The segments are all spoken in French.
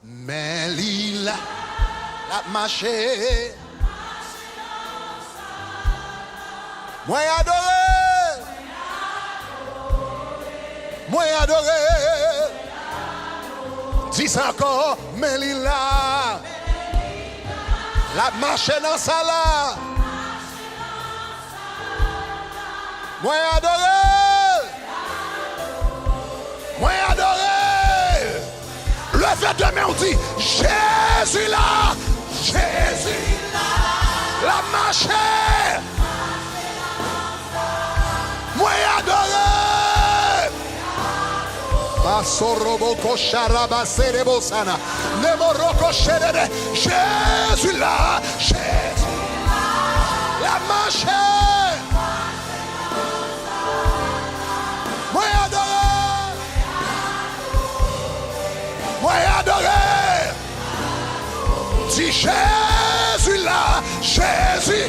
Mais l'île la marché. Moi adoré. Moi adoré. Dis ça encore. Mais l'île la marché dans ça là. Moi adoré. Moi adoré. Levez deux mains, on dit Jésus là. Jésus là. La marché. Moi adoré. Basoroboko sharaba serebosana. Nemoroko sherede. Jésus là. Jésus là. La marché. Moi adoré. Moi adoré. Dis Jésus là. Jésus.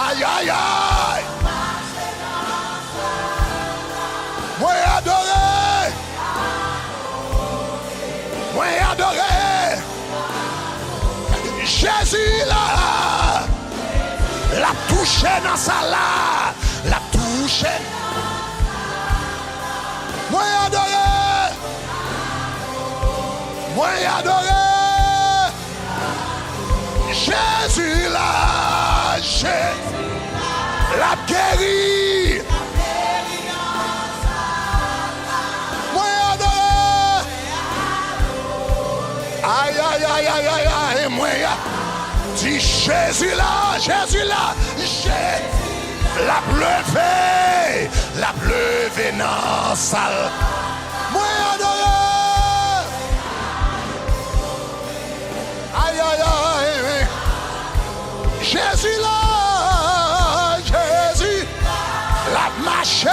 Aïe aïe aïe. Moi adoré. Moi adoré. Jésus là. La touche dans sa là. La touche. Moi adoré. Moi adoré. Jésus là. Jésus la guéri. Moi adoré. Aïe aïe aïe aïe aïe aïe. Moi dis Jésus là. Jésus là. Jésus. La pleuvé. La pleuvé dans salle. Moi adoré. Aïe aïe aïe. Jésus là. Jésus. La marche.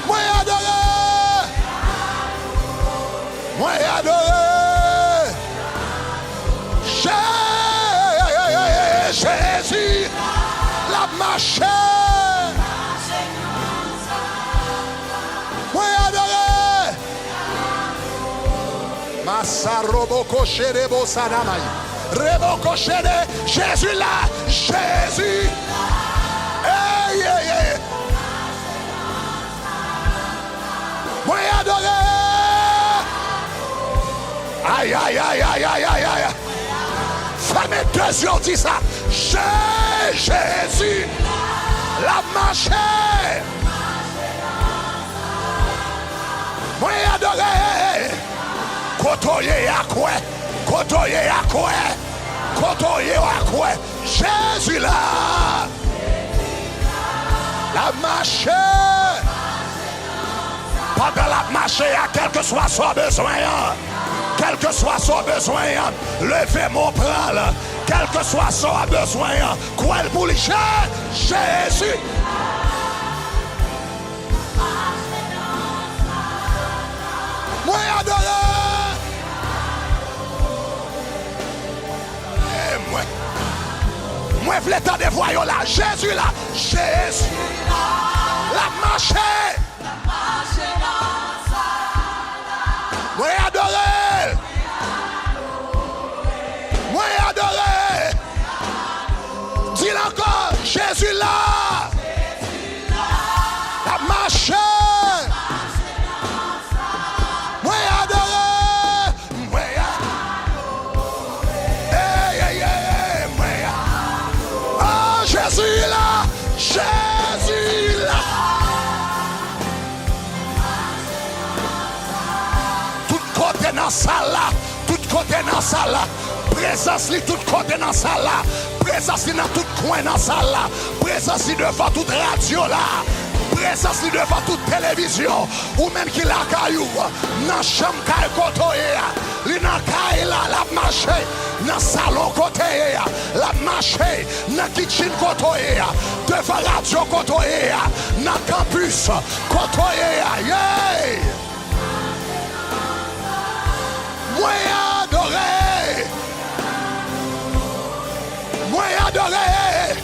Moi adoré. Moi adoré. Jésus, la marche. Moi adoré. Masarobo koshere bosanamai. Rebo koshere. Jésus là. Jésus. Hey, hey, hey. Moi adoré. Aïe, aïe, aïe, aïe, aïe, aïe, aïe. Fermez deux yeux, dis ça. Jésus, la marche. Moi adoré. Kotoye à quoi? Kotoye à quoi? Kotoye à quoi? Jésus là. La marche. Pendant la marche, quel que soit son besoin. Quel que soit son besoin, levez mon bras, quel que soit son besoin, quoi le boule, Jésus. Moi adoré. Moi je l'état des voyons là, Jésus là, Jésus. La marche. Moi adoré. Moi adoré. Dis encore, Jésus là. La marche. Moi adoré. Moi adoré. Oh Jésus là. Jésus là. Tout côté dans ça là. Tout côté dans ça là. Présence li tout côté dans ça là. Présence li dans tout coin dans ça là. Présence li devant toute radio là. Présence li devant toute télévision. Ou même qui la caillou. Dans chambre caille côté. Li dans caille là la marche. Dans salon côté. La marche. Dans kitchen côté. Devant radio côté. Dans campus côté. Yeah. Moi adoré. Moi adoré.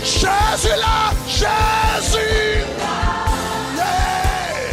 Jésus là, Jésus. Yeah.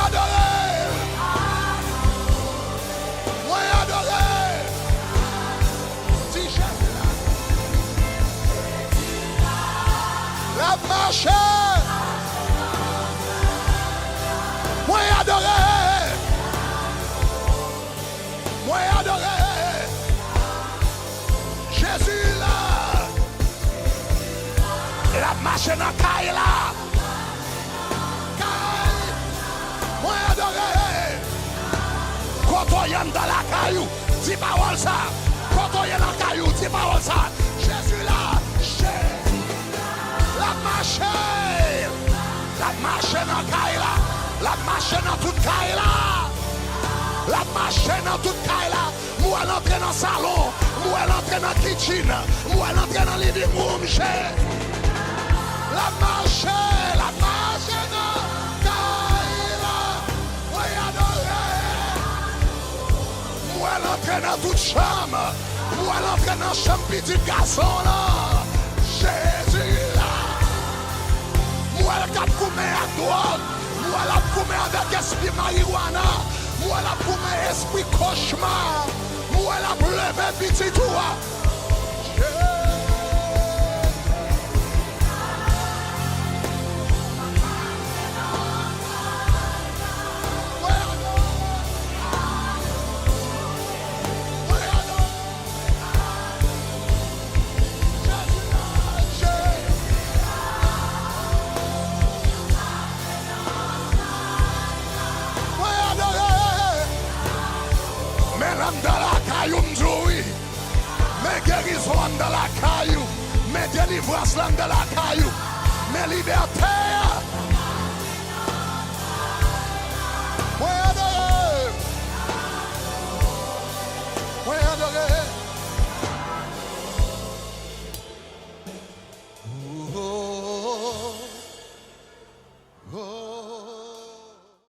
Adore. marché dans Kaila. Moi adoré. Quand on est dans la caillou, dis parole ça. Quand on est dans la caillou, dis parole ça. Jésus là, la marche dans Kaila. La marche dans toute Kaila. La marche dans toute Kaila. Moi l'entrer dans le salon. Moi l'entrer dans la kitchen. Moi l'entrer dans le living room. La marche dans Kaila. Moi adoré. Moi l'entrer dans toute chambre. Moi l'entrer dans la chambre petit garçon là. Jésus là. Moi le cap coumé à droite. Moi la coumé avec esprit marijuana. Moi la coumé esprit cauchemar. Moi la levé petit toi. Mais guérison dans la caillou, mais délivrance dans la caillou, mais liberté.